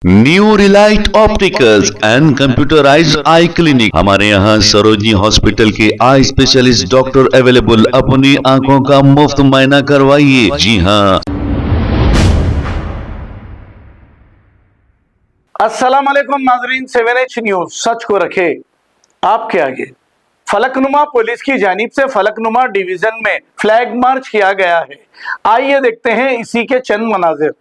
New relight opticals and computerized eye clinic. हमारे यहाँ Sarojini hospital के आई स्पेशलिस्ट डॉक्टर अवेलेबल। अपनी आंखों का मुफ्त मुआयना करवाइए। जी हाँ। अस्सलाम वालेकुम नाजरीन, 7H न्यूज सच को रखे आपके आगे। फलकनुमा पुलिस की जानिब से फलकनुमा डिवीजन में फ्लैग मार्च किया गया है। आइए देखते हैं इसी के चंद मनाजिर।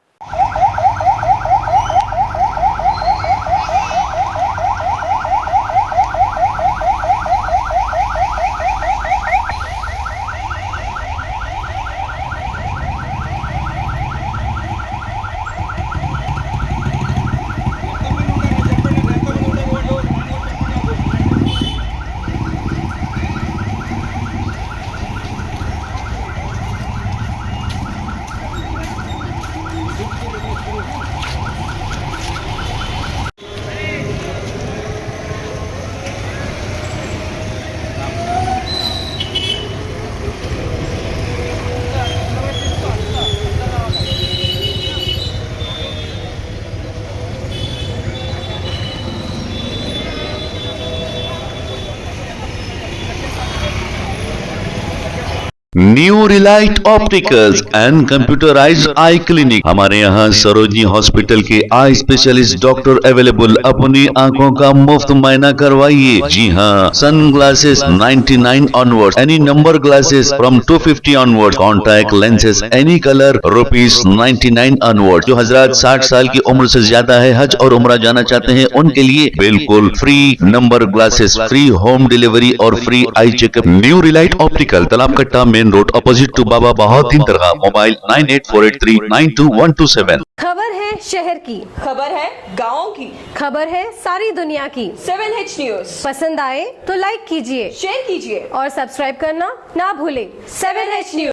New relight opticals and computerized eye clinic. हमारे यहाँ सरोजनी हॉस्पिटल के आई स्पेशलिस्ट डॉक्टर अवेलेबल। अपनी आंखों का मुफ्त मुआयना करवाइए। जी हाँ। Sun glasses 99 onward, any number glasses from 250 onward, contact lenses any colour ₹99 onward. जो हजरात 60 साल की उम्र से ज्यादा है, हज और उम्रा जाना चाहते हैं, उनके लिए बिल्कुल free number glasses, free home delivery और free eye checkup. New relight optical, Talab Katta, main road, opposite to Baba Bahauddin दरगाह। मोबाइल 9848392127। खबर है शहर की, खबर है गाँव की, खबर है सारी दुनिया की। 7H न्यूज पसंद आए तो लाइक कीजिए, शेयर कीजिए और सब्सक्राइब करना ना भूलें। 7H news.